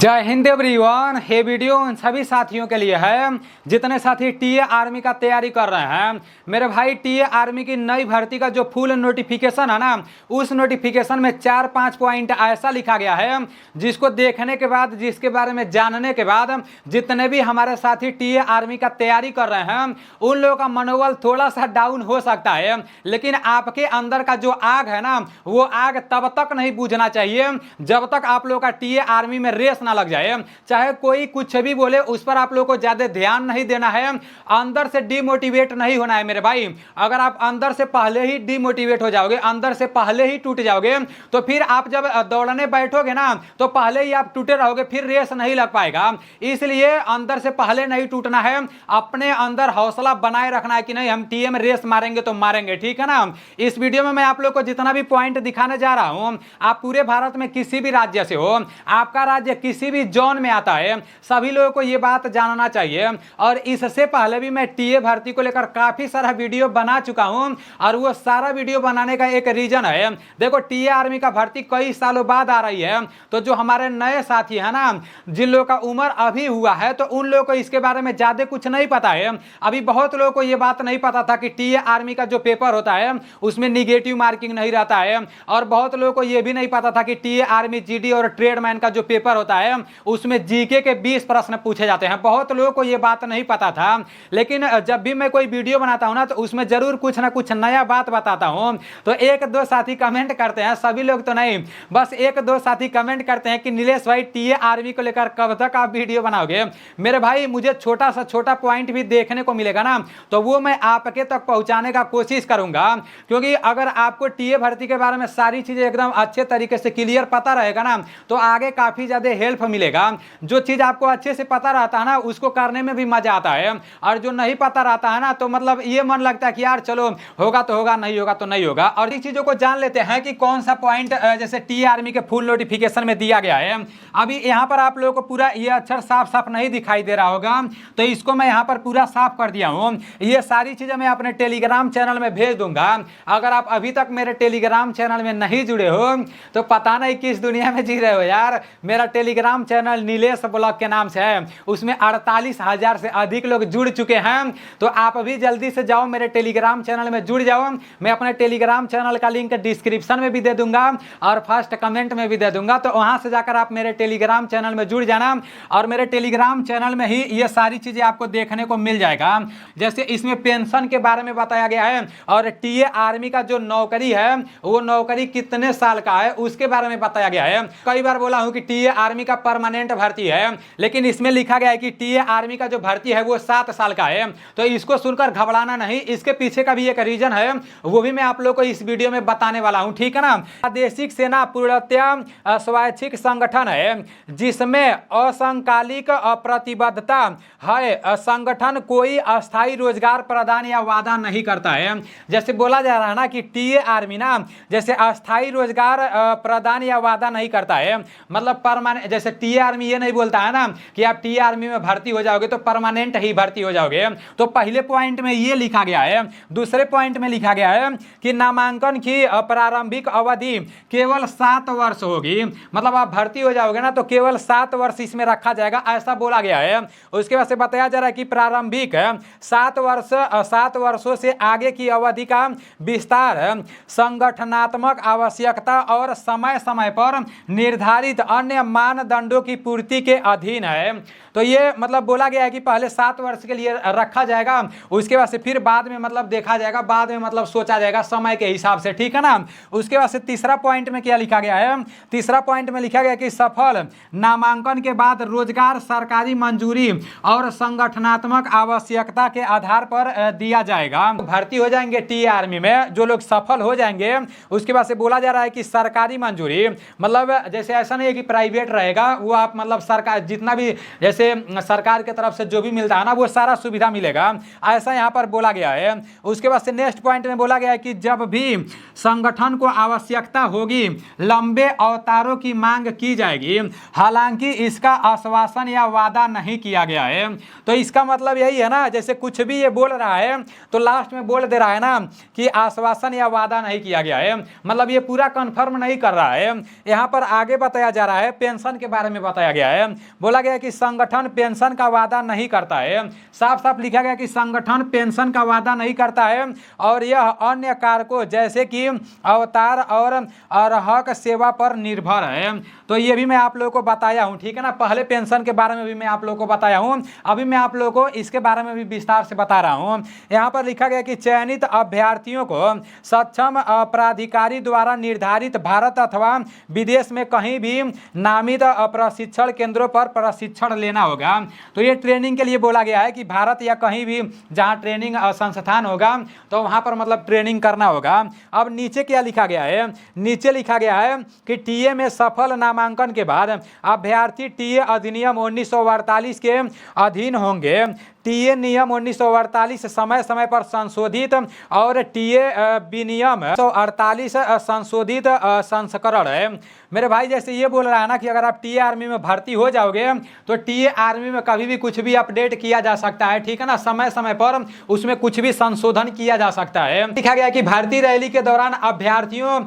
जय हिंद एवरीवन। ये वीडियो उन सभी साथियों के लिए है जितने साथी टीए आर्मी का तैयारी कर रहे हैं। मेरे भाई, टीए आर्मी की नई भर्ती का जो फुल नोटिफिकेशन है ना, उस नोटिफिकेशन में 4-5 पॉइंट ऐसा लिखा गया है जिसको देखने के बाद, जिसके बारे में जानने के बाद जितने भी हमारे साथी टीए आर्मी का तैयारी कर रहे हैं उन लोगों का मनोबल थोड़ा सा डाउन हो सकता है। लेकिन आपके अंदर का जो आग है ना, वो आग तब तक नहीं बुझना चाहिए जब तक आप लोग का टीए आर्मी में रेस ना लग जाए। चाहे कोई कुछ भी बोले, उस पर आप लोग को ज्यादा ध्यान नहीं देना है, अंदर से डिमोटिवेट नहीं होना है मेरे भाई। अगर आप अंदर से पहले ही डिमोटिवेट हो जाओगे, अंदर से पहले ही टूट जाओगे, तो फिर आप जब दौड़ने बैठोगे ना तो पहले ही आप टूटे रहोगे, फिर रेस नहीं लग पाएगा। इसलिए अंदर से पहले नहीं टूटना है, अपने अंदर हौसला बनाए रखना है कि नहीं, हम टीए में रेस मारेंगे तो मारेंगे, ठीक है ना। इस वीडियो में मैं आप लोग को जितना भी पॉइंट दिखाने जा रहा हूं, आप पूरे भारत में किसी भी राज्य से हो, आपका राज्य किसी भी जोन में आता है, सभी लोगों को यह बात जानना चाहिए। और इससे पहले भी मैं टीए भर्ती को लेकर काफी सारा वीडियो बना चुका हूं, और वो सारा वीडियो बनाने का एक रीजन है, देखो टीए आर्मी का भर्ती कई सालों बाद आ रही है, तो जो हमारे नए साथी है ना, जिन लोगों का उम्र अभी हुआ है, तो उन लोगों को इसके बारे में ज्यादा कुछ नहीं पता है। अभी बहुत लोगों को यह बात नहीं पता था कि टीए आर्मी का जो पेपर होता है उसमें निगेटिव मार्किंग नहीं रहता है, और बहुत लोगों को यह भी नहीं पता था कि टीए आर्मी जीडी और ट्रेडमैन का जो पेपर होता है उसमें जीके के 20 प्रश्न पूछे जाते हैं। बहुत लोगों को यह बात नहीं पता था, लेकिन जब भी मैं कोई वीडियो बनाता हूं ना, तो उसमें जरूर कुछ ना कुछ नया बात बताता हूं। तो एक दो साथी कमेंट करते हैं, सभी लोग तो नहीं, बस एक दो साथी कमेंट करते हैं कि नीलेश भाई टीए आर्मी को लेकर कब तक आप वीडियो बनाओगे। मेरे भाई, मुझे छोटा सा छोटा पॉइंट भी देखने को मिलेगा ना, तो वो मैं आपके तक पहुंचाने का कोशिश करूंगा, क्योंकि अगर आपको टीए भर्ती के बारे में सारी चीजें एकदम अच्छे तरीके से क्लियर पता रहेगा ना, तो आगे काफी ज्यादा हेल्प मिलेगा। जो चीज आपको अच्छे से पता रहता है ना, उसको करने में भी मजा आता है, और जो नहीं पता रहता है ना, तो मतलब ये मन लगता है कि यार चलो होगा तो होगा, नहीं होगा तो नहीं होगा। और इस चीजों को जान लेते हैं कि कौन सा पॉइंट जैसे टीए आर्मी के फुल नोटिफिकेशन में दिया गया है। अभी यहाँ पर आप लोगों को पूरा ये अक्षर साफ साफ नहीं दिखाई दे रहा होगा, तो इसको मैं यहाँ पर पूरा साफ कर दिया हूँ। ये सारी चीजें मैं अपने टेलीग्राम चैनल में भेज दूंगा। अगर आप अभी तक मेरे टेलीग्राम चैनल में नहीं जुड़े हो तो पता नहीं किस दुनिया में जी रहे हो यार। मेरा टेलीग्राम चैनल नीलेश ब्लॉग के नाम से है, उसमें 48,000 से अधिक लोग जुड़ चुके हैं। तो आप अभी जल्दी से जाओ, मेरे टेलीग्राम चैनल में जुड़ जाओ। मैं अपने टेलीग्राम चैनल का लिंक डिस्क्रिप्शन में भी दे दूंगा और फर्स्ट कमेंट में भी दे दूंगा, तो वहां से जाकर आप मेरे टेलीग्राम चैनल में जुड़ जाना, और मेरे टेलीग्राम चैनल में ही ये सारी चीजें आपको देखने को मिल जाएगा। जैसे इसमें पेंशन के बारे में बताया गया है, और टीए आर्मी का जो नौकरी है वो नौकरी कितने साल का है उसके बारे में बताया गया है। कई बार बोला हूं कि टीए आर्मी का परमानेंट भर्ती है, लेकिन इसमें लिखा गया है कि टीए आर्मी का जो भर्ती है वो 7 साल का है। तो इसको सुनकर घबराना नहीं, इसके पीछे का भी एक रीजन है, वो भी मैं आप लोग को इस वीडियो में बताने वाला हूं, ठीक है ना। प्रादेशिक सेना पूर्णतः स्वैच्छिक संगठन है जिसमें असंकालिक प्रतिबद्धता है। संगठन कोई अस्थायी रोजगार प्रदान या वादा नहीं करता है। जैसे बोला जा रहा है ना कि टीए आर्मी ना जैसे अस्थायी रोजगार प्रदान या वादा नहीं करता है, मतलब परमानेंट। जैसे टीए आर्मी ये नहीं बोलता है ना कि आप टीए आर्मी में भर्ती हो जाओगे तो परमानेंट ही भर्ती हो जाओगे। तो पहले पॉइंट में ये लिखा गया है। दूसरे पॉइंट में लिखा गया है कि नामांकन की प्रारंभिक अवधि केवल 7 वर्ष होगी, मतलब आप भर्ती हो जाओगे ना तो केवल 7 वर्ष इसमें रखा जाएगा, ऐसा बोला गया है। उसके बाद से बताया जा रहा है कि प्रारंभिक 7 वर्षों से आगे की अवधि का विस्तार संगठनात्मक आवश्यकता और समय समय पर निर्धारित अन्य मानदंडों की पूर्ति के अधीन है। तो ये मतलब बोला गया है कि पहले 7 वर्ष के लिए रखा जाएगा, उसके बाद से फिर बाद में मतलब देखा जाएगा, बाद में मतलब सोचा जाएगा समय के हिसाब से, ठीक है ना। उसके बाद से तीसरा पॉइंट में क्या लिखा गया है, तीसरा पॉइंट में लिखा गया कि सफल नामांकन के बाद रोजगार सरकारी मंजूरी और संगठनात्मक आवश्यकता के आधार पर दिया जाएगा। भर्ती हो जाएंगे टीए आर्मी में जो लोग सफल हो जाएंगे, उसके बाद से बोला जा रहा है कि सरकारी मंजूरी, मतलब जैसे ऐसा नहीं है कि प्राइवेट रहेगा, वो आप मतलब सरकार जितना भी जैसे सरकार की तरफ से जो भी मिलता है ना वो सारा सुविधा मिलेगा, ऐसा यहाँ पर बोला गया है। उसके बाद से नेक्स्ट पॉइंट में बोला गया है कि जब भी संगठन को आवश्यकता होगी लंबे अवतारों की मांग की जाएगी, हालांकि इसका आश्वासन या वादा नहीं किया गया है। तो इसका मतलब यही है ना, जैसे कुछ भी ये बोल रहा है तो लास्ट में बोल दे रहा है ना कि आश्वासन या वादा नहीं किया गया है, मतलब ये पूरा कंफर्म नहीं कर रहा है। यहाँ पर आगे बताया जा रहा है पेंशन के बारे में बताया गया है। बोला गया कि संगठन पेंशन का वादा नहीं करता है, साफ साफ लिखा गया कि संगठन पेंशन का वादा नहीं करता है और यह अन्य कारकों जैसे कि अवतार और अर्हक सेवा पर निर्भर है। तो ये भी मैं आप लोगों को बताया हूँ, ठीक है ना। पहले पेंशन के बारे में भी मैं आप लोगों को बताया हूँ, अभी मैं आप लोगों को इसके बारे में भी विस्तार से बता रहा हूँ। यहाँ पर लिखा गया कि चयनित अभ्यर्थियों को सक्षम प्राधिकारी द्वारा निर्धारित भारत अथवा विदेश में कहीं भी नामित प्रशिक्षण केंद्रों पर प्रशिक्षण लेना होगा। तो ये ट्रेनिंग के लिए बोला गया है कि भारत या कहीं भी जहाँ ट्रेनिंग संस्थान होगा तो वहाँ पर मतलब ट्रेनिंग करना होगा। अब नीचे क्या लिखा गया है, नीचे लिखा गया है कि टीए में सफल नामांकन के बाद अभ्यर्थी टीए अधिनियम 1948 के अधीन होंगे। टीए नियम 1948 समय समय पर संशोधित और टीए विनियम 1948 संशोधित संस्करण है। मेरे भाई जैसे ये बोल रहा है ना कि अगर आप टीए आर्मी में भर्ती हो जाओगे तो टीए आर्मी में कभी भी कुछ भी अपडेट किया जा सकता है, ठीक है ना। समय समय पर उसमें कुछ भी संशोधन किया जा सकता है। लिखा गया कि भर्ती रैली के दौरान अभ्यर्थियों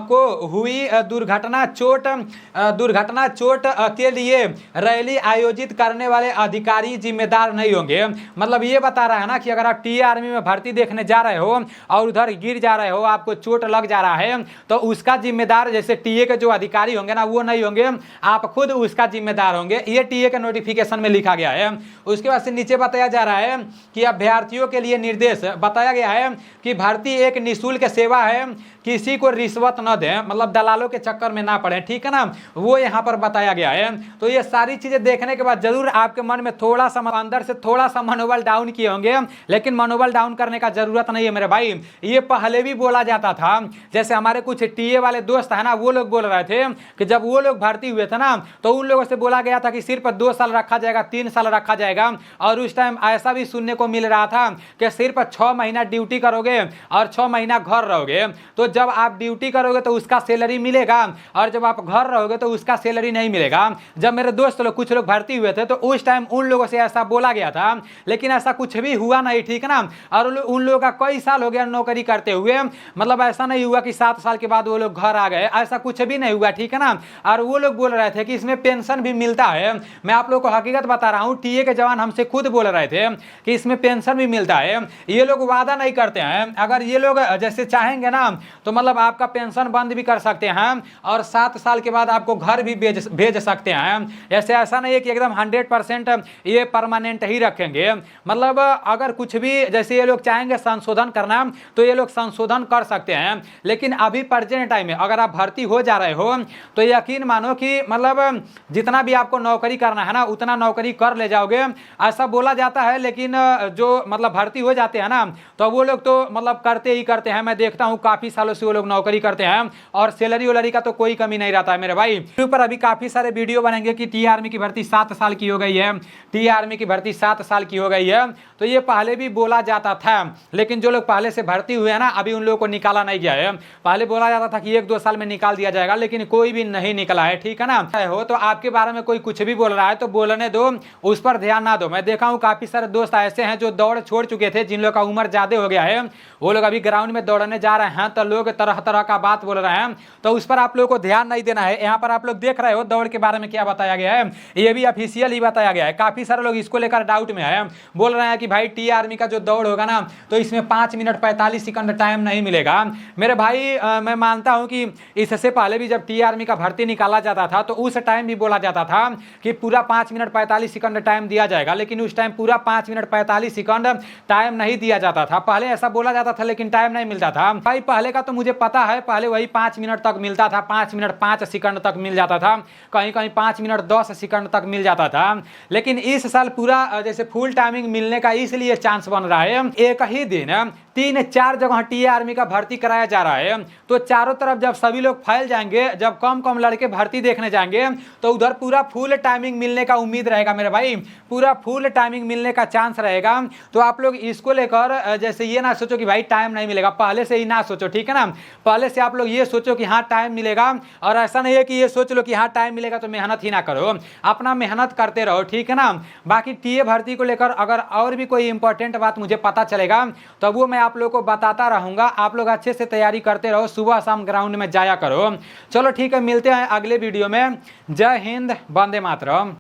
को हुई दुर्घटना चोट के लिए रैली आयोजित करने वाले अधिकारी जिम्मेदार नहीं होंगे। मतलब ये बता रहा है ना कि अगर आप टीए आर्मी में भर्ती देखने जा रहे हो और उधर गिर जा रहे हो, आपको चोट लग जा रहा है, तो उसका जिम्मेदार जैसे टीए के जो अधिकारी होंगे ना वो नहीं होंगे, आप खुद उसका जिम्मेदार होंगे। ये टीए के नोटिफिकेशन में लिखा गया है। उसके बाद से नीचे बताया जा रहा है कि अभ्यर्थियों के लिए निर्देश बताया गया है कि भर्ती एक निःशुल्क सेवा है, किसी को रिश्वत न दें, मतलब दलालों के चक्कर में ना पड़े, ठीक है ना, वो यहाँ पर बताया गया है। तो ये सारी चीजें देखने के बाद जरूर आपके मन में थोड़ा सा अंदर से थोड़ा सा मनोबल डाउन किए होंगे, लेकिन मनोबल डाउन करने का जरूरत नहीं है मेरे भाई। ये पहले भी बोला जाता था, जैसे हमारे कुछ टीए वाले दोस्त है ना वो लोग बोल रहे थे कि जब वो लोग भर्ती हुए थे ना तो उन लोगों से बोला गया था कि सिर्फ 2 साल रखा जाएगा, 3 साल रखा जाएगा। और उस टाइम ऐसा भी सुनने को मिल रहा था कि सिर्फ 6 महीना ड्यूटी करोगे और 6 महीना घर रहोगे, तो जब आप ड्यूटी करोगे तो उसका सैलरी मिलेगा और जब आप घर रहोगे तो उसका सैलरी नहीं मिलेगा। जब मेरे दोस्त लोग कुछ लोग भर्ती हुए थे तो उस टाइम उन लोगों से ऐसा बोला गया था, लेकिन ऐसा कुछ भी हुआ नहीं, ठीक है ना। और उन लोगों का कई साल हो गया नौकरी करते हुए, मतलब ऐसा नहीं हुआ कि 7 साल के बाद वो लोग घर आ गए, ऐसा कुछ भी नहीं हुआ, ठीक है ना। और वो लोग बोल रहे थे कि इसमें पेंशन भी मिलता है। मैं आप लोग को हकीकत बता रहा हूँ, टीए के जवान हमसे खुद बोल रहे थे कि इसमें पेंशन भी मिलता है। ये लोग वादा नहीं करते हैं, अगर ये लोग जैसे चाहेंगे ना तो मतलब आपका पेंशन बंद भी कर सकते हैं और 7 साल के बाद आपको घर भी भेज सकते हैं। ऐसे ऐसा नहीं है कि एकदम 100% ये परमानेंट ही रखेंगे। मतलब अगर कुछ भी जैसे ये लोग चाहेंगे संशोधन करना तो ये लोग संशोधन कर सकते हैं, लेकिन अभी प्रेजेंट टाइम में अगर आप भर्ती हो जा रहे हो तो यकीन मानो कि मतलब जितना भी आपको नौकरी करना है ना उतना नौकरी कर ले जाओगे, ऐसा बोला जाता है। लेकिन जो मतलब भर्ती हो जाते हैं ना तो वो लोग तो मतलब करते ही करते हैं। मैं देखता हूँ काफी सालों से वो लोग नौकरी करते हैं और सैलरी वैलरी का तो कोई कमी नहीं रहता है मेरे भाई। ऊपर अभी काफी सारे वीडियो बनेंगे कि टी आर्मी की भर्ती 7 साल की हो गई है, टी आर्मी की भर्ती 7 साल की हो गई है। तो ये पहले भी बोला जाता था, लेकिन जो लोग पहले से भर्ती हुए हैं ना अभी उन लोगों को निकाला नहीं गया है। पहले बोला जाता था कि 1-2 साल में निकाल दिया जाएगा, लेकिन कोई भी नहीं निकला है, ठीक है ना। हो तो आपके बारे में कोई कुछ भी बोल रहा है तो बोलने दो, उस पर ध्यान ना दो। मैं देखा हूँ काफी सारे दोस्त ऐसे हैं जो दौड़ छोड़ चुके थे, जिन लोग का उम्र ज्यादा हो गया है, वो लोग अभी ग्राउंड में दौड़ने जा रहे हैं तो लोग तरह तरह का बात बोल रहे हैं, तो उस पर आप लोगों को ध्यान नहीं देना है। यहाँ पर आप लोग देख रहे हो दौड़ के बारे में क्या बताया गया है, ये भी ऑफिशियल ही बताया गया है। काफी सारे लोग इसको लेकर डाउट में है, बोल रहे हैं कि भाई टी आर्मी का जो दौड़ होगा ना तो इसमें 5 मिनट 45 सेकंड टाइम नहीं मिलेगा। मेरे भाई मैं मानता हूं कि इससे पहले भी जब टी आर्मी का भर्ती निकाला जाता था तो उस टाइम भी बोला जाता था कि पूरा 5 मिनट 45 सेकंड टाइम दिया जाएगा, लेकिन उस टाइम पूरा 5 मिनट 45 सेकंड टाइम नहीं दिया जाता था। पहले ऐसा बोला जाता था लेकिन टाइम नहीं मिलता था भाई। पहले का तो मुझे पता है, पहले वही 5 मिनट तक मिलता था, 5 मिनट 5 सेकंड तक मिल जाता था, कहीं कहीं 5 मिनट 10 सेकंड तक मिल जाता था। लेकिन इस साल पूरा जैसे फुल टाइमिंग मिलने का इसलिए चांस बन रहा है, एक ही दिन 3-4 जगह टी आर्मी का भर्ती कराया जा रहा है। तो चारों तरफ जब सभी लोग फैल जाएंगे, जब कम कम लड़के भर्ती देखने जाएंगे तो उधर पूरा फुल टाइमिंग मिलने का उम्मीद रहेगा मेरे भाई, पूरा फुल टाइमिंग मिलने का चांस रहेगा। तो आप लोग इसको लेकर जैसे ये ना सोचो कि भाई टाइम नहीं मिलेगा, पहले से ही ना सोचो, ठीक है ना। पहले से आप लोग ये सोचो कि हाँ टाइम मिलेगा, और ऐसा नहीं है कि ये सोच लो कि हाँ टाइम मिलेगा तो मेहनत ही ना करो, अपना मेहनत करते रहो, ठीक है ना। बाकी टीए भर्ती को लेकर अगर और भी कोई इंपॉर्टेंट बात मुझे पता चलेगा तो वो मैं आप लोग को बताता रहूंगा। आप लोग अच्छे से तैयारी करते रहो, सुबह शाम ग्राउंड में जाया करो। चलो ठीक है, मिलते हैं अगले वीडियो में। जय हिंद, वंदे मातरम।